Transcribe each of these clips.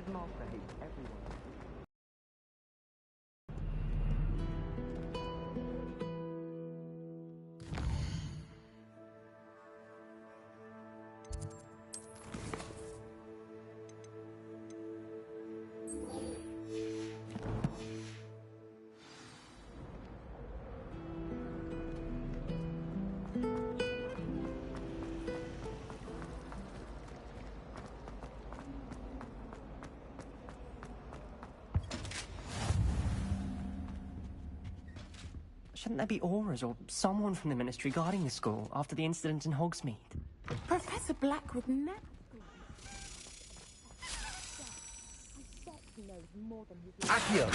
headmaster hates everyone. Shouldn't there be auras or someone from the Ministry guarding the school after the incident in Hogsmeade? Professor Black would never... Accio!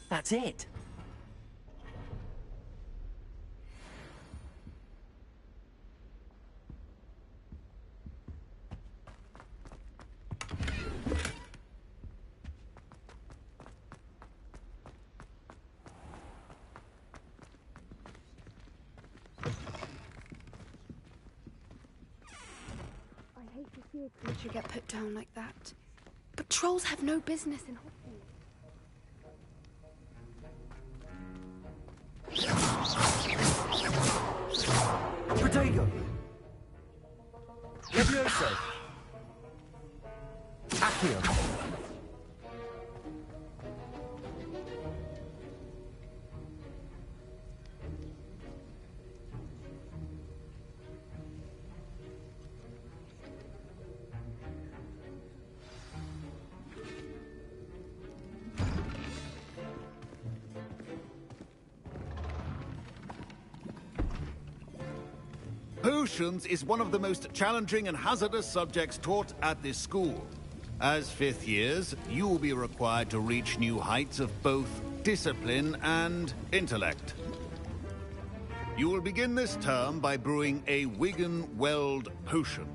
That's it. I hate to see a creature get put down like that. But trolls have no business in Hogwarts. Protego! Levioso! Accio! Potions is one of the most challenging and hazardous subjects taught at this school. As fifth years, you will be required to reach new heights of both discipline and intellect. You will begin this term by brewing a Wigan-Weld potion.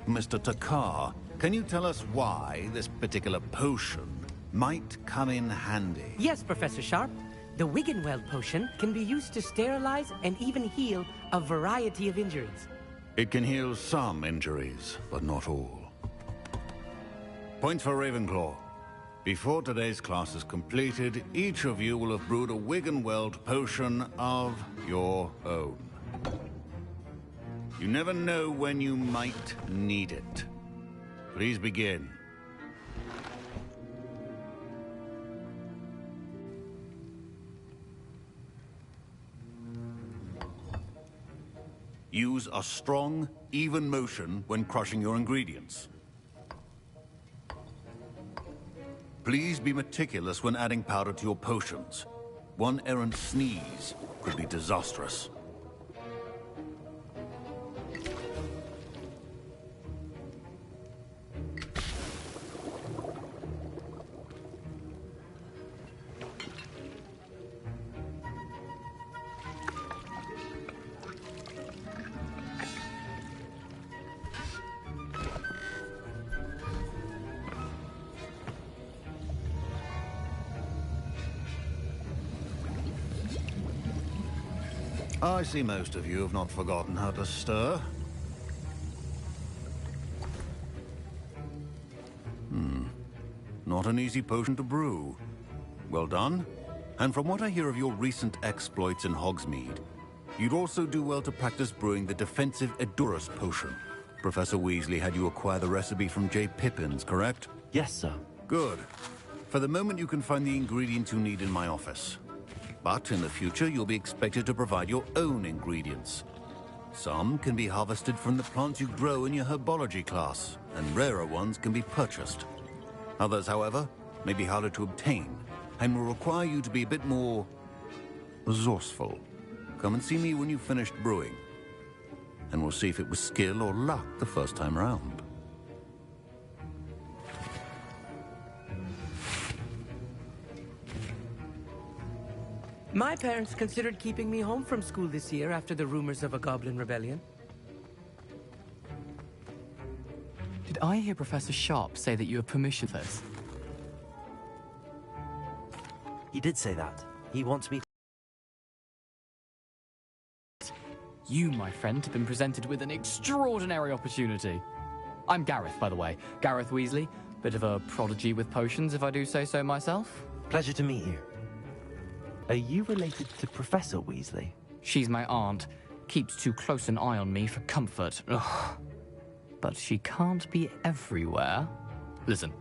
Mr. Takar, can you tell us why this particular potion might come in handy? Yes, Professor Sharp. The Wigan-Weld potion can be used to sterilize and even heal a variety of injuries. It can heal some injuries, but not all. Point for Ravenclaw. Before today's class is completed, each of you will have brewed a Wigan-Weld potion of your own. You never know when you might need it. Please begin. Use a strong, even motion when crushing your ingredients. Please be meticulous when adding powder to your potions. One errant sneeze could be disastrous. I see most of you have not forgotten how to stir. Not an easy potion to brew. Well done. And from what I hear of your recent exploits in Hogsmeade, you'd also do well to practice brewing the defensive Edurus potion. Professor Weasley had you acquire the recipe from J. Pippin's, correct? Yes, sir. Good. For the moment, you can find the ingredients you need in my office. But in the future, you'll be expected to provide your own ingredients. Some can be harvested from the plants you grow in your herbology class, and rarer ones can be purchased. Others, however, may be harder to obtain, and will require you to be a bit more resourceful. Come and see me when you've finished brewing, and we'll see if it was skill or luck the first time round. My parents considered keeping me home from school this year after the rumors of a goblin rebellion. Did I hear Professor Sharp say that you have permission for this? He did say that. He wants me. You, my friend, have been presented with an extraordinary opportunity. I'm Gareth, by the way. Gareth Weasley. Bit of a prodigy with potions, if I do say so myself. Pleasure to meet you. Are you related to Professor Weasley? She's my aunt. Keeps too close an eye on me for comfort. Ugh. But she can't be everywhere. Listen,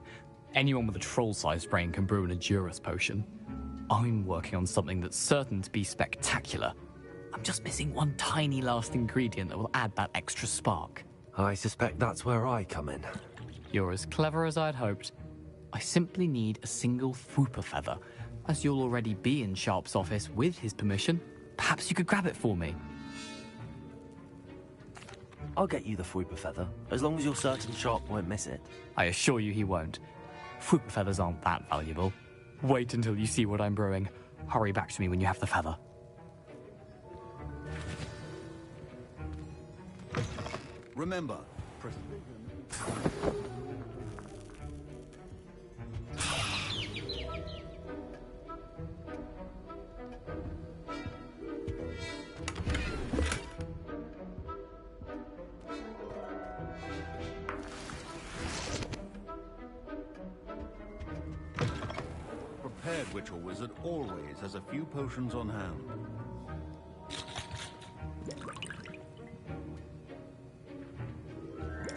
anyone with a troll-sized brain can brew an Edurus potion. I'm working on something that's certain to be spectacular. I'm just missing one tiny last ingredient that will add that extra spark. I suspect that's where I come in. You're as clever as I'd hoped. I simply need a single Fwooper feather. As you'll already be in Sharp's office with his permission, perhaps you could grab it for me. I'll get you the Fwooper feather, as long as you're certain Sharp won't miss it. I assure you he won't. Fwooper feathers aren't that valuable. Wait until you see what I'm brewing. Hurry back to me when you have the feather. Remember, prepared witch or wizard always has a few potions on hand.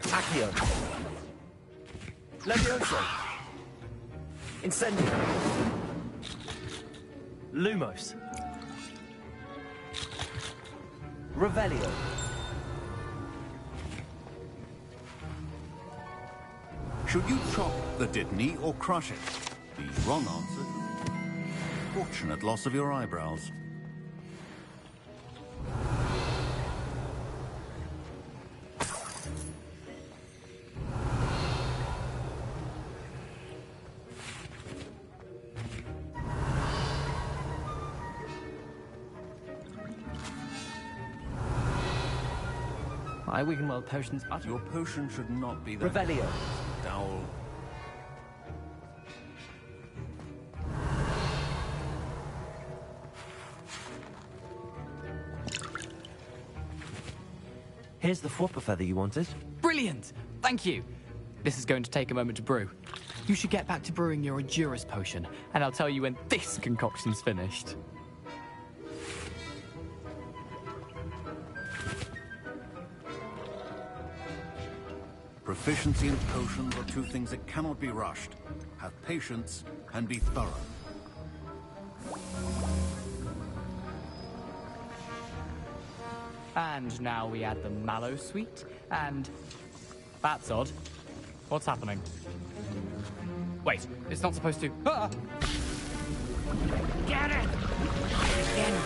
Accio. Levioso. Incendio. Lumos. Revelio. Should you chop the Dittany or crush it? The wrong answer. Fortunate loss of your eyebrows. My Wiggenweld potions are... Your potion should not be that... Revelio. Dowel. Here's the Fwooper feather you wanted. Brilliant! Thank you! This is going to take a moment to brew. You should get back to brewing your Edurus potion, and I'll tell you when this concoction's finished. Proficiency and potions are two things that cannot be rushed. Have patience and be thorough. And now we add the mallow sweet, and... That's odd. What's happening? Wait, it's not supposed to... Ah! Get it! Again!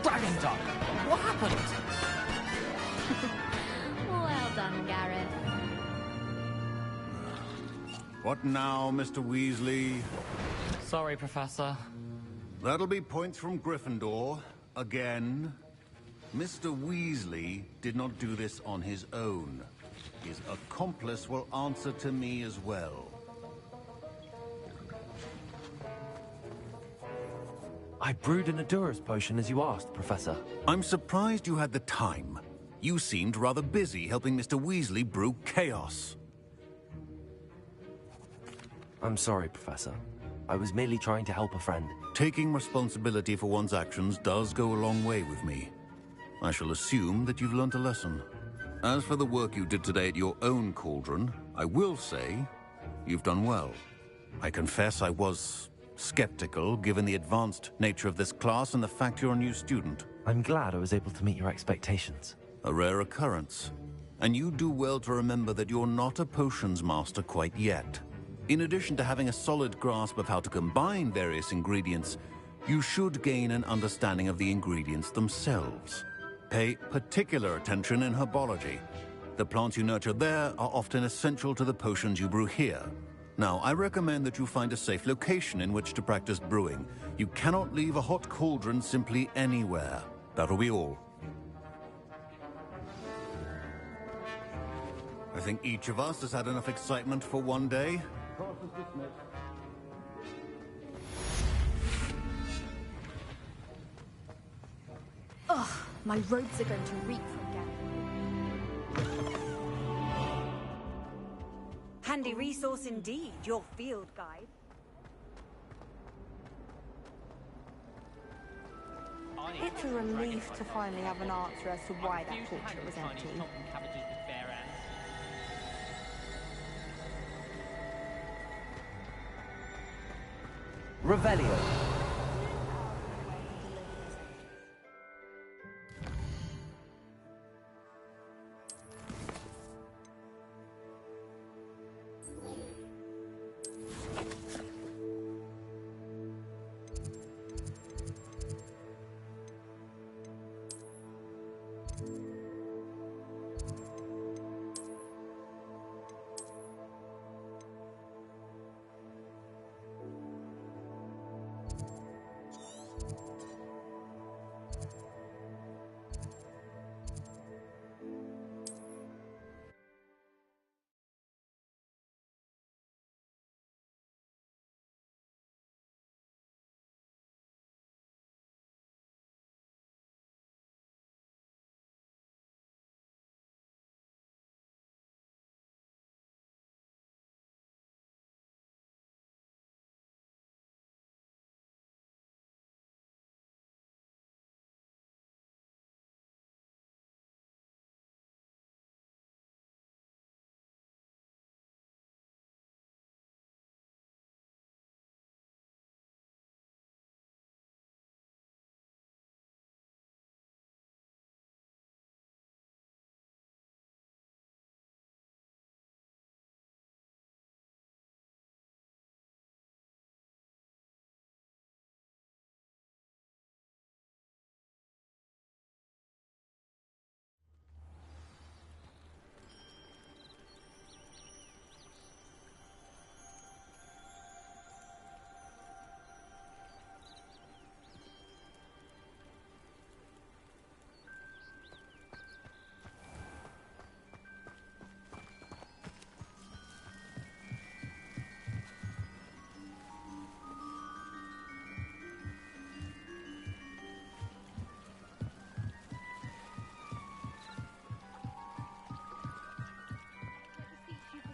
Dragon Duck! What happened? Well done, Gareth. What now, Mr. Weasley? Sorry, Professor. That'll be points from Gryffindor. Again. Mr. Weasley did not do this on his own. His accomplice will answer to me as well. I brewed an Edurus potion as you asked, Professor. I'm surprised you had the time. You seemed rather busy helping Mr. Weasley brew chaos. I'm sorry, Professor. I was merely trying to help a friend. Taking responsibility for one's actions does go a long way with me. I shall assume that you've learnt a lesson. As for the work you did today at your own cauldron, I will say you've done well. I confess I was skeptical, given the advanced nature of this class and the fact you're a new student. I'm glad I was able to meet your expectations. A rare occurrence. And you do well to remember that you're not a potions master quite yet. In addition to having a solid grasp of how to combine various ingredients, you should gain an understanding of the ingredients themselves. Pay particular attention in herbology. The plants you nurture there are often essential to the potions you brew here. Now, I recommend that you find a safe location in which to practice brewing. You cannot leave a hot cauldron simply anywhere. That'll be all. I think each of us has had enough excitement for one day. Ugh, my robes are going to reek from Gary. Handy resource indeed, your field guide. It's a relief to finally have an answer as to why that portrait was empty. Revelio.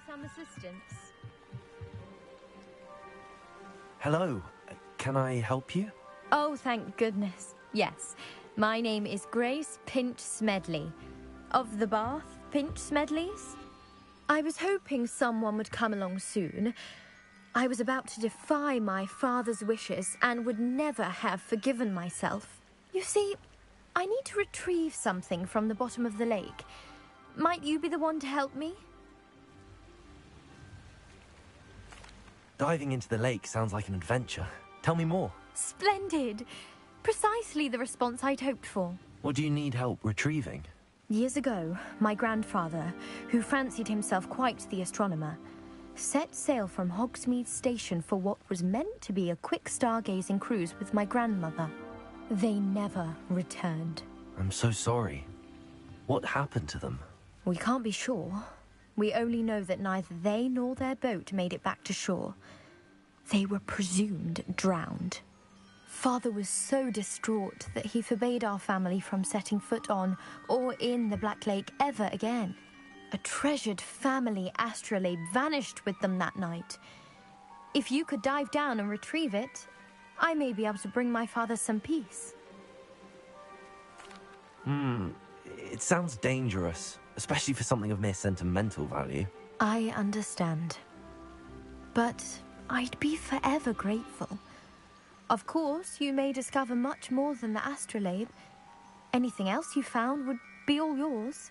Some assistance. Hello. Can I help you? Oh, thank goodness. Yes. My name is Grace Pinch Smedley. Of the Bath Pinch Smedleys. I was hoping someone would come along soon. I was about to defy my father's wishes and would never have forgiven myself. You see, I need to retrieve something from the bottom of the lake. Might you be the one to help me? Diving into the lake sounds like an adventure. Tell me more. Splendid! Precisely the response I'd hoped for. What do you need help retrieving? Years ago, my grandfather, who fancied himself quite the astronomer, set sail from Hogsmeade Station for what was meant to be a quick stargazing cruise with my grandmother. They never returned. I'm so sorry. What happened to them? We can't be sure. We only know that neither they nor their boat made it back to shore. They were presumed drowned. Father was so distraught that he forbade our family from setting foot on or in the Black Lake ever again. A treasured family astrolabe vanished with them that night. If you could dive down and retrieve it, I may be able to bring my father some peace. It sounds dangerous, especially for something of mere sentimental value. I understand. But I'd be forever grateful. Of course, you may discover much more than the astrolabe. Anything else you found would be all yours.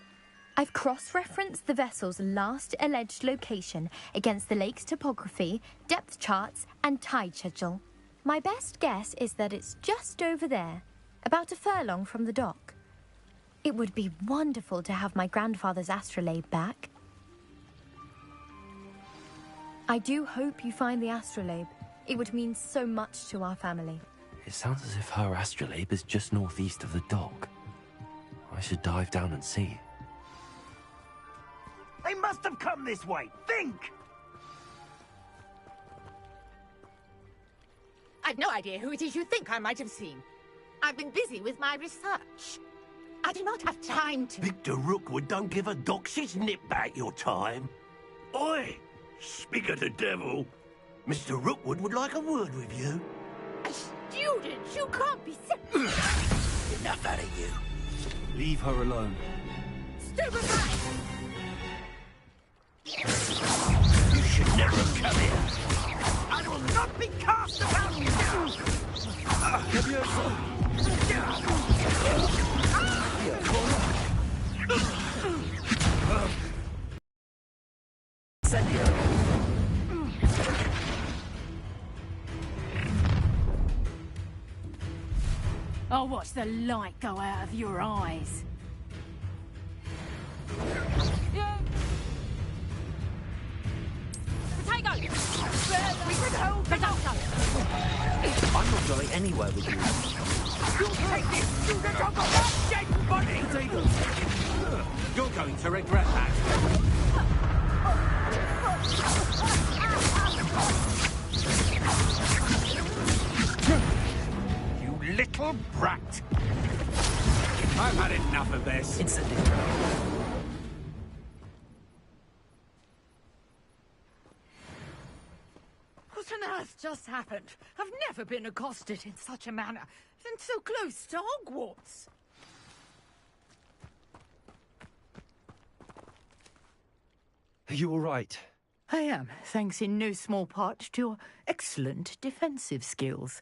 I've cross-referenced the vessel's last alleged location against the lake's topography, depth charts, and tide schedule. My best guess is that it's just over there, about a furlong from the dock. It would be wonderful to have my grandfather's astrolabe back. I do hope you find the astrolabe. It would mean so much to our family. It sounds as if her astrolabe is just northeast of the dock. I should dive down and see. They must have come this way. Think! I've no idea who it is you think I might have seen. I've been busy with my research. I do not have time to... Victor Rookwood don't give a doxy's nip back your time. Oi! Speak of the devil. Mr. Rookwood would like a word with you. A student? You can't be... Enough out of you. Leave her alone. Stupefy! You should never have come here. I will not be cast about you! I'll watch the light go out of your eyes. Potato! We can hold Potato! I'm not going anywhere with you. You'll take this student off of that dead body! You're going to regret that. You little brat! I've had enough of this. Instantly. What on earth just happened? I've never been accosted in such a manner, and so close to Hogwarts. Are you all right? I am, thanks in no small part to your excellent defensive skills.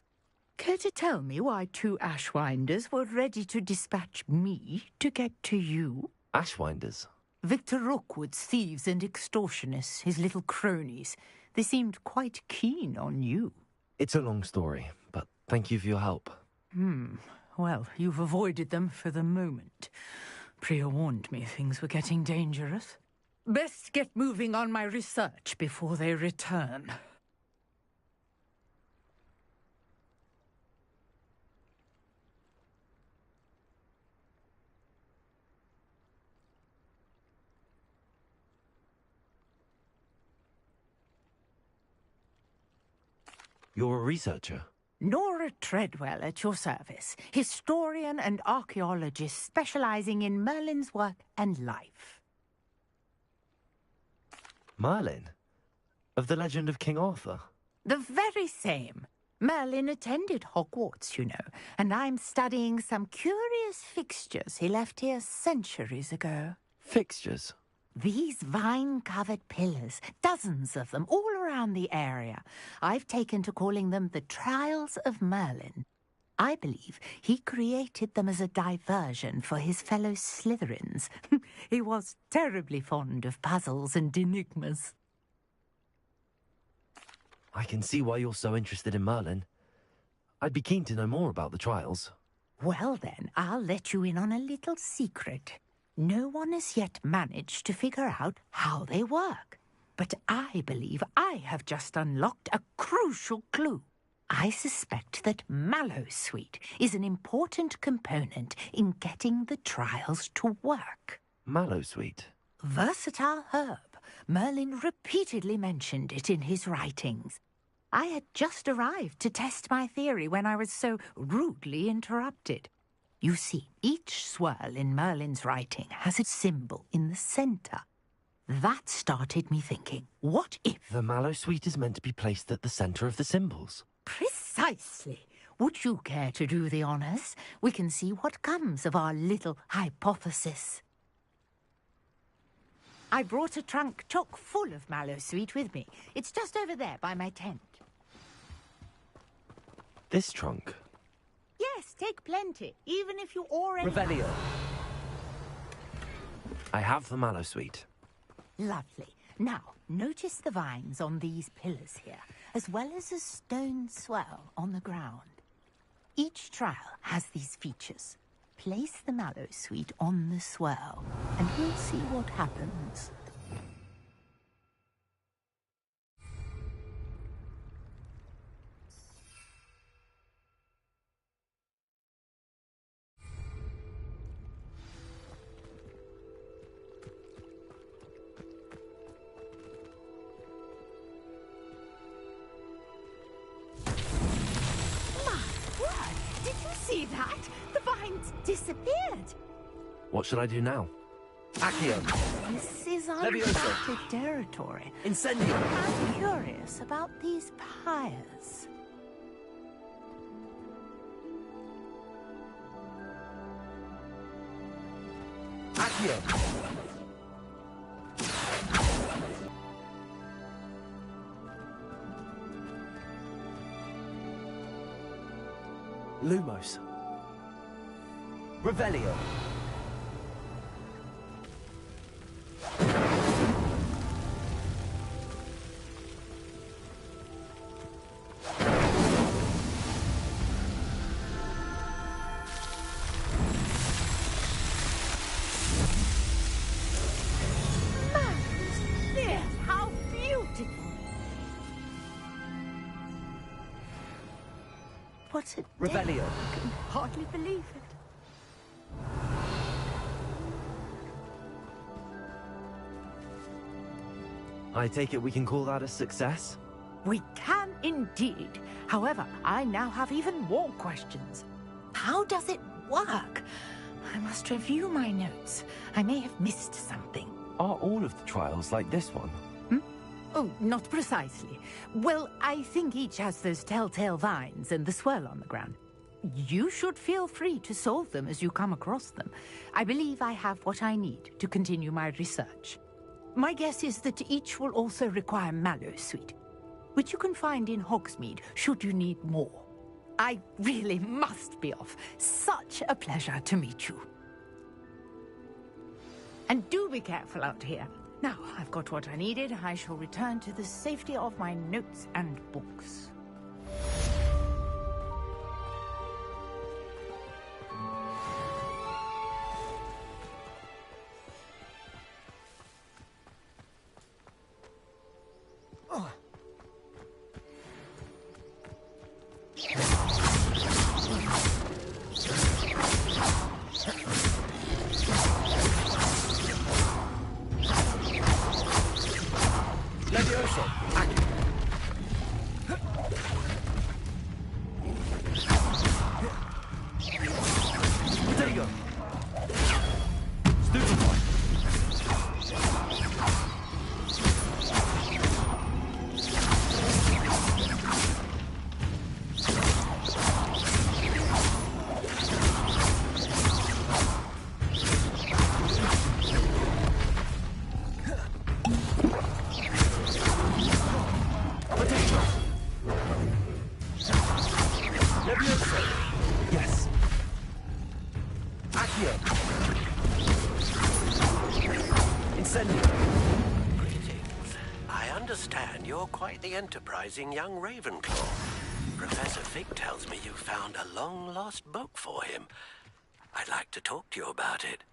Care to tell me why two Ashwinders were ready to dispatch me to get to you? Ashwinders? Victor Rookwood's thieves and extortionists, his little cronies. They seemed quite keen on you. It's a long story, but thank you for your help. Well, you've avoided them for the moment. Priya warned me things were getting dangerous. Best get moving on my research before they return. You're a researcher? Nora Treadwell at your service, historian and archaeologist specializing in Merlin's work and life. Merlin? Of the legend of King Arthur? The very same. Merlin attended Hogwarts, you know, and I'm studying some curious fixtures he left here centuries ago. Fixtures? These vine-covered pillars, dozens of them, all around the area. I've taken to calling them the Trials of Merlin. I believe he created them as a diversion for his fellow Slytherins. He was terribly fond of puzzles and enigmas. I can see why you're so interested in Merlin. I'd be keen to know more about the trials. Well then, I'll let you in on a little secret. No one has yet managed to figure out how they work. But I believe I have just unlocked a crucial clue. I suspect that Mallowsweet is an important component in getting the trials to work. Mallowsweet? Versatile herb. Merlin repeatedly mentioned it in his writings. I had just arrived to test my theory when I was so rudely interrupted. You see, each swirl in Merlin's writing has a symbol in the centre. That started me thinking, what if... The Mallowsweet is meant to be placed at the centre of the symbols. Precisely. Would you care to do the honours? We can see what comes of our little hypothesis. I brought a trunk chock full of Mallowsweet with me. It's just over there by my tent. This trunk? Yes, take plenty, even if you already... Revelio. I have the mallow sweet. Lovely. Now, notice the vines on these pillars here, as well as a stone swell on the ground. Each trial has these features. Place the mallow sweet on the swirl, and we'll see what happens. Did you see that? The vines disappeared. What should I do now? Accio. This is Levioso. uncharted territory. Incendio. I'm curious about these pyres. Accio. Lumos. Revelio. There, how beautiful! What a day. Revelio. I can hardly believe it. I take it we can call that a success? We can indeed. However, I now have even more questions. How does it work? I must review my notes. I may have missed something. Are all of the trials like this one? Oh, not precisely. Well, I think each has those telltale vines and the swirl on the ground. You should feel free to solve them as you come across them. I believe I have what I need to continue my research. My guess is that each will also require mallow sweet, which you can find in Hogsmeade should you need more. I really must be off. Such a pleasure to meet you. And do be careful out here. Now, I've got what I needed. I shall return to the safety of my notes and books. Levioso. Protego. Stupefy. Levioso. Yes. Accio. Incendio. Greetings. I understand you're quite the enterprising young Ravenclaw. Professor Fig tells me you found a long-lost book for him. I'd like to talk to you about it.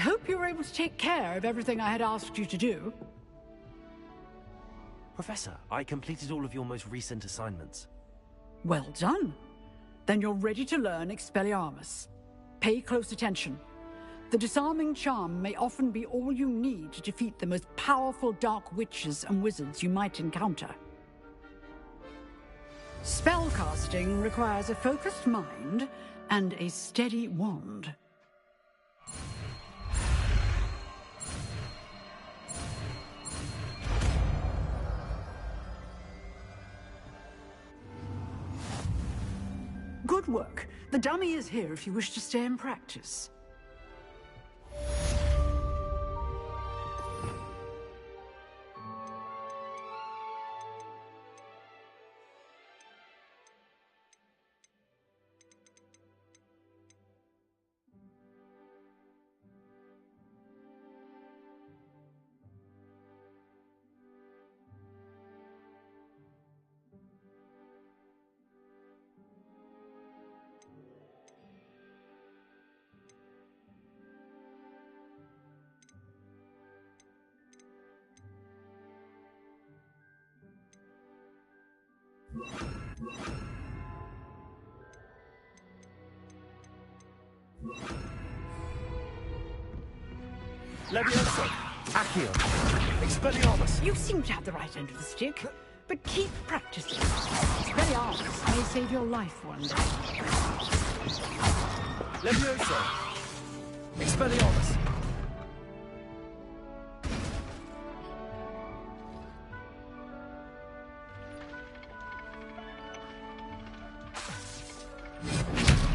hope you were able to take care of everything I had asked you to do. Professor, I completed all of your most recent assignments. Well done. Then you're ready to learn Expelliarmus. Pay close attention. The disarming charm may often be all you need to defeat the most powerful dark witches and wizards you might encounter. Spellcasting requires a focused mind and a steady wand. Good work. The dummy is here if you wish to stay and practice. Levioso! Accio! Expelliarmus! You seem to have the right end of the stick, but keep practicing. Expelliarmus may save your life one day. Levioso! Expelliarmus!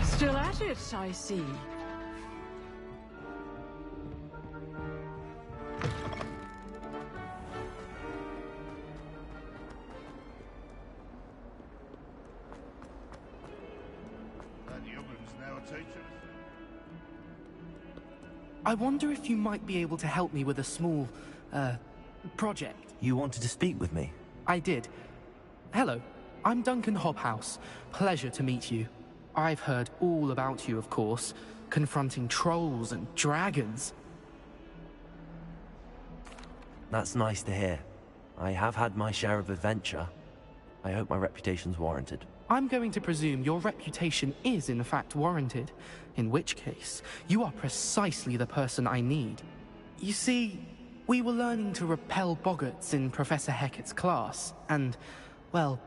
Still at it, I see. I wonder if you might be able to help me with a small, project. You wanted to speak with me? I did. Hello, I'm Duncan Hobhouse. Pleasure to meet you. I've heard all about you, of course, confronting trolls and dragons. That's nice to hear. I have had my share of adventure. I hope my reputation's warranted. I'm going to presume your reputation is in fact warranted, in which case, you are precisely the person I need. You see, we were learning to repel boggarts in Professor Hecat's class, and, well,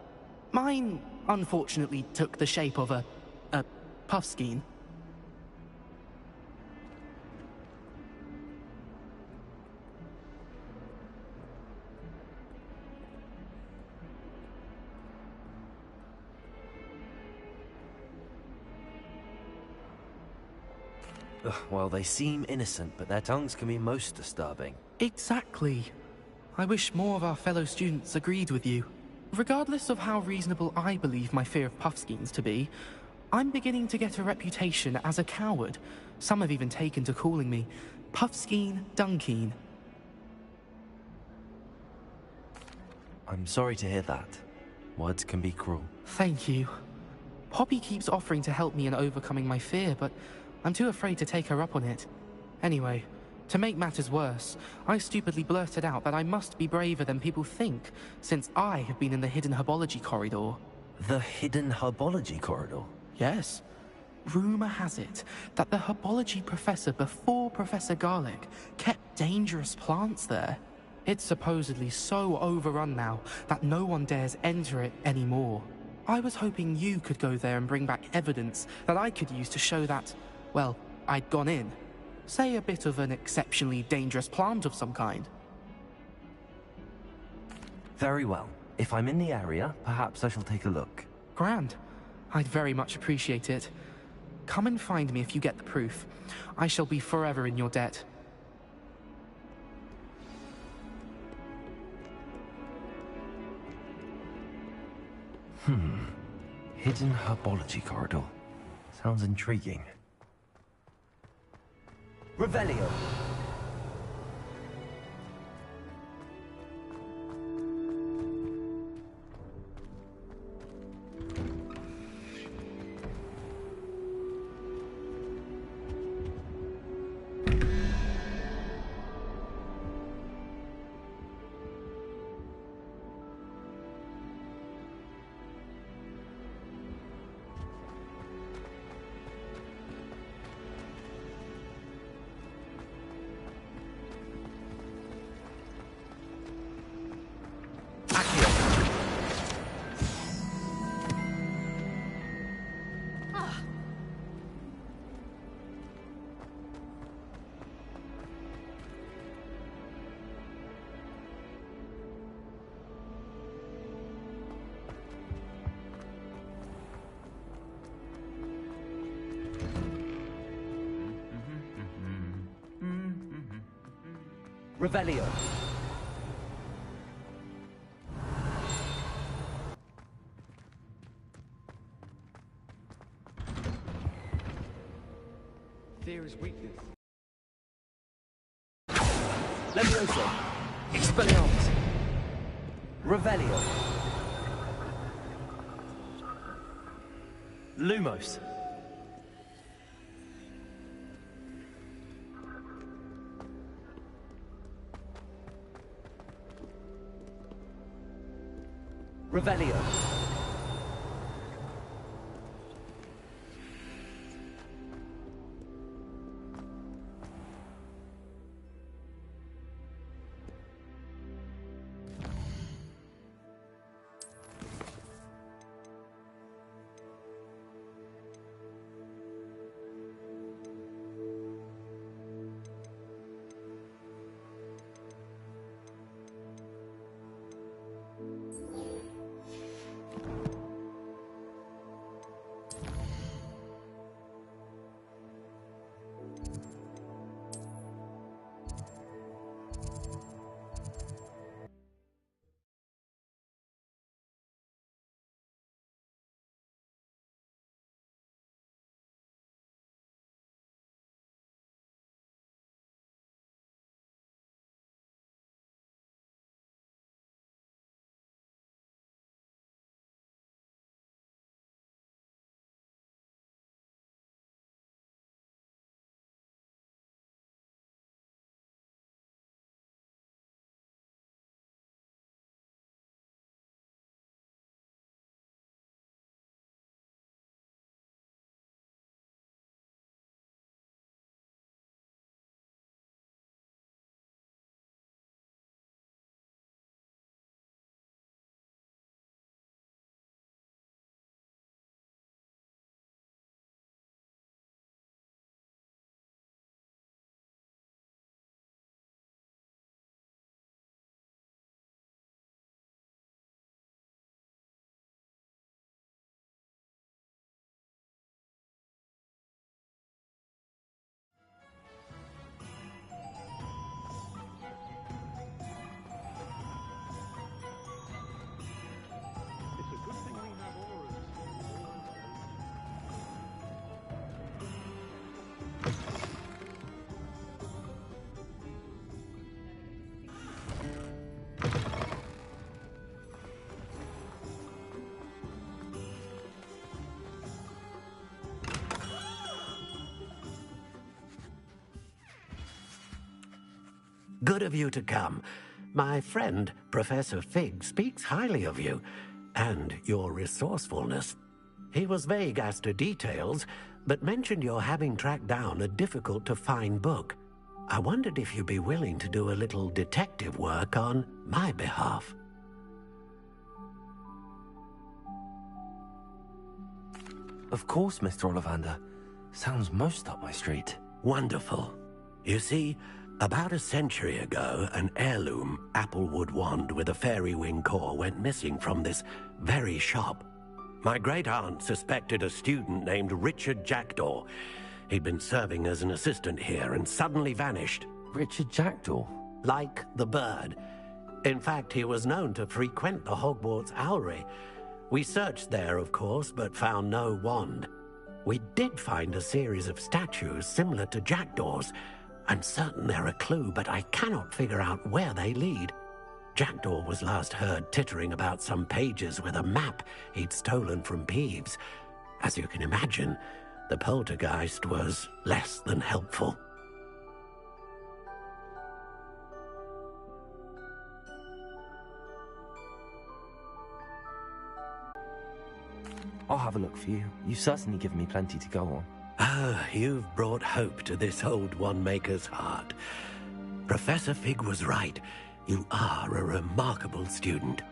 mine unfortunately took the shape of a puffskein. Well, they seem innocent, but their tongues can be most disturbing. Exactly. I wish more of our fellow students agreed with you. Regardless of how reasonable I believe my fear of puffskeins to be, I'm beginning to get a reputation as a coward. Some have even taken to calling me Puffskeen Dunkeen. I'm sorry to hear that. Words can be cruel. Thank you. Poppy keeps offering to help me in overcoming my fear, but I'm too afraid to take her up on it. Anyway, to make matters worse, I stupidly blurted out that I must be braver than people think, since I have been in the hidden herbology corridor. The hidden herbology corridor? Yes. Rumor has it that the herbology professor before Professor Garlic kept dangerous plants there. It's supposedly so overrun now that no one dares enter it anymore. I was hoping you could go there and bring back evidence that I could use to show that, well, I'd gone in. Say a bit of an exceptionally dangerous plant of some kind. Very well. If I'm in the area, perhaps I shall take a look. Grand. I'd very much appreciate it. Come and find me if you get the proof. I shall be forever in your debt. Hidden herbology corridor. Sounds intriguing. Revelio. Revelio. Fear is weakness. Levioso. Expelliarmus. Revelio. Lumos. Revelio. Good of you to come. My friend, Professor Fig, speaks highly of you and your resourcefulness. He was vague as to details, but mentioned your having tracked down a difficult-to-find book. I wondered if you'd be willing to do a little detective work on my behalf. Of course, Mr. Ollivander. Sounds most up my street. Wonderful. You see, about a century ago, an heirloom applewood wand with a fairy wing core went missing from this very shop. My great-aunt suspected a student named Richard Jackdaw. He'd been serving as an assistant here and suddenly vanished. Richard Jackdaw? Like the bird. In fact, he was known to frequent the Hogwarts Owlery. We searched there, of course, but found no wand. We did find a series of statues similar to Jackdaw's. I'm certain they're a clue, but I cannot figure out where they lead. Jackdaw was last heard tittering about some pages with a map he'd stolen from Peeves. As you can imagine, the poltergeist was less than helpful. I'll have a look for you. You've certainly given me plenty to go on. Ah, you've brought hope to this old one-maker's heart. Professor Fig was right. You are a remarkable student.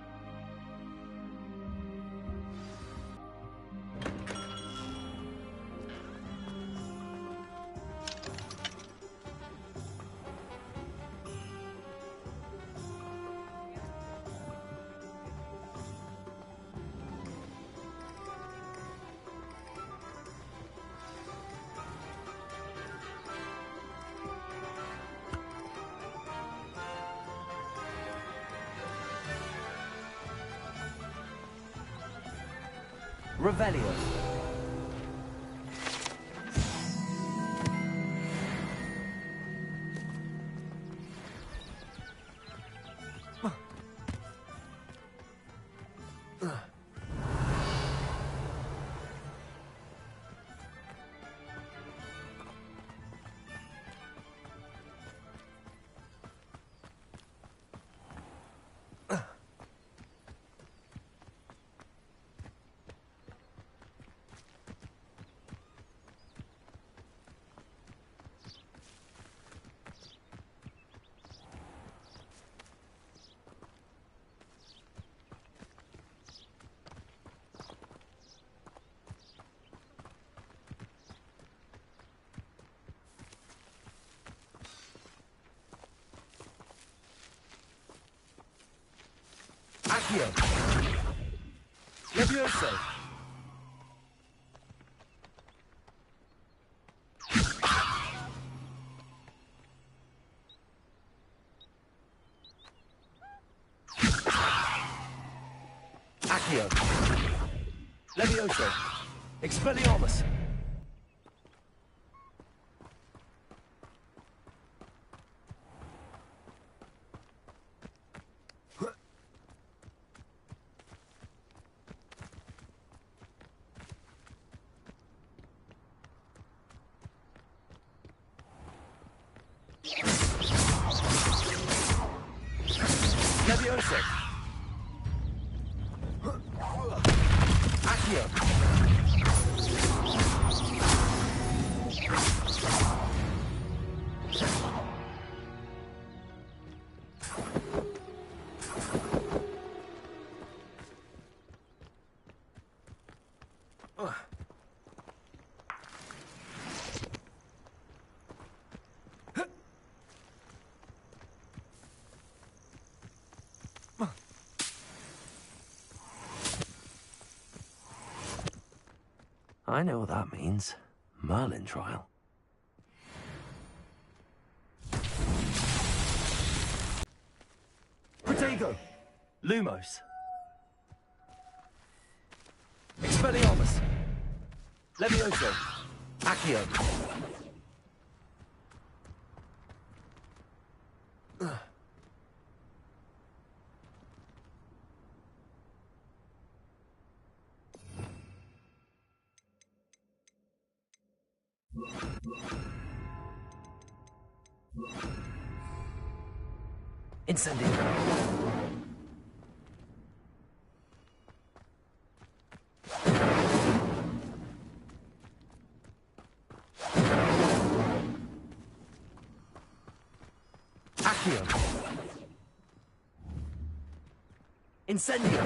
Revelio. Accio. Levioso. Accio. Levioso. Expelliarmus. Levioso. Accio. I know what that means. Merlin trial. Protego. Lumos. Expelliarmus. Levioso. Accio. Incendio. Accio. Incendio.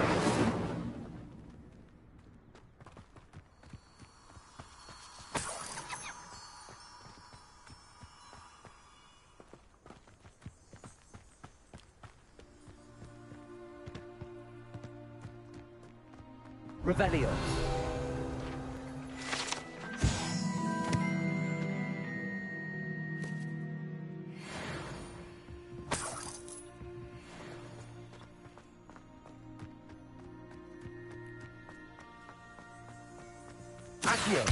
Revelio. Accio.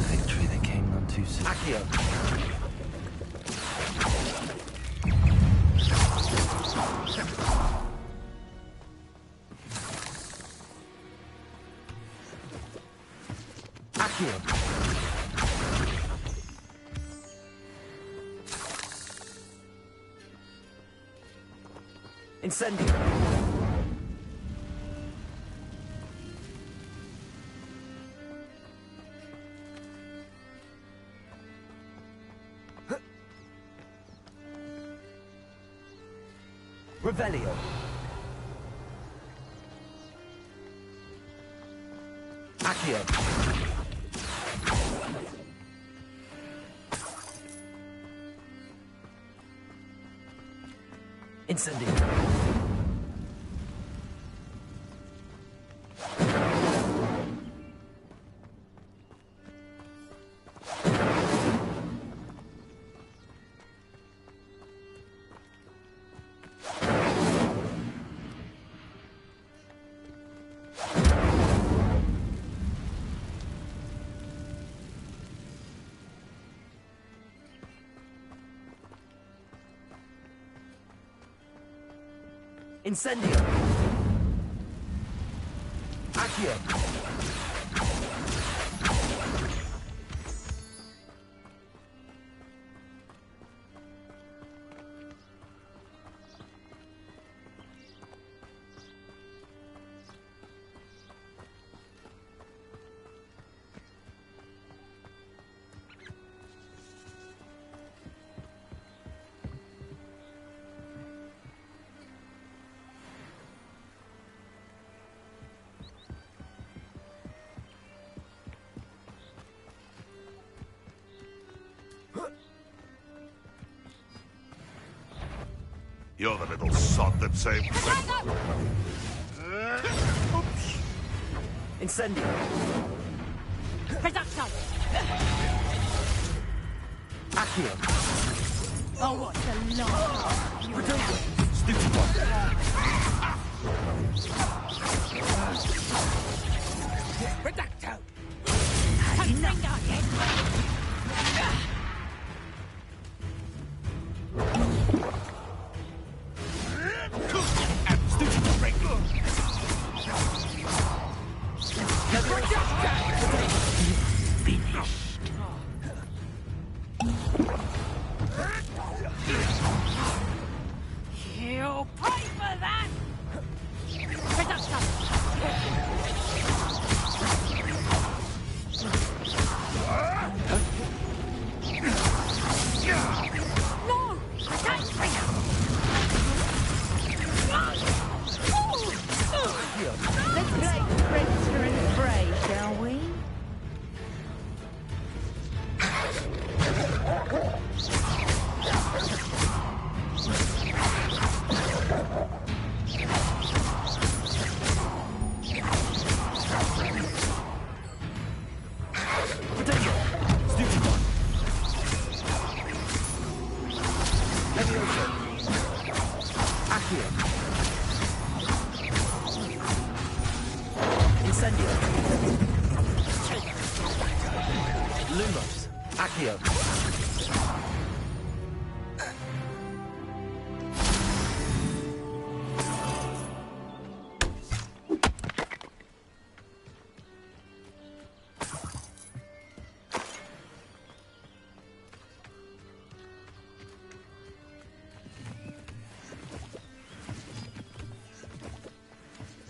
Victory that came none too soon. Accio. Accio. Incendio. Revelio. Accio. Incendio. Incendio. Accio. You're the little sod that saved... Oops. Incendio. Production! Accio. Oh, what a long... Potato. Stupid one. Reducto! Enough! You'll pay for that! Production! No! Don't bring it! Let's play Predator and Prey, shall we? Potato. Stupid one. Levioso. Accio. Incendio. Lumos. Accio.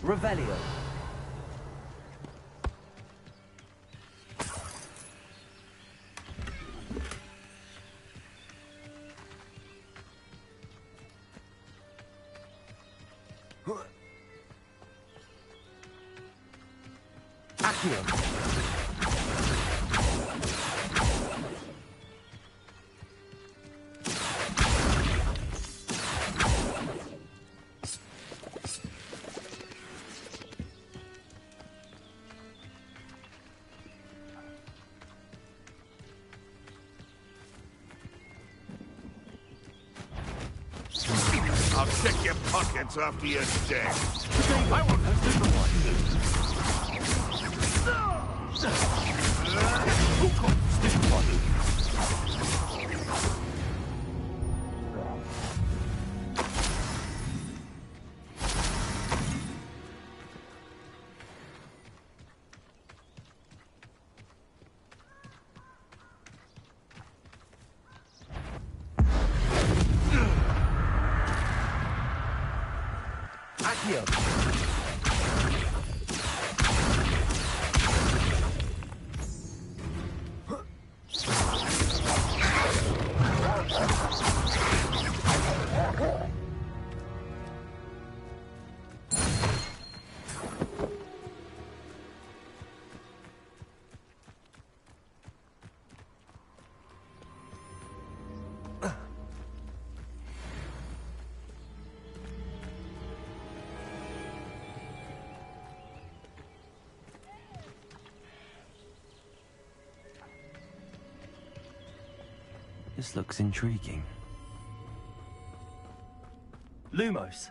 Revelio. Accio. I'll check your pockets after you're dead. I want a different one. Stupid one. Accio. This looks intriguing. Lumos.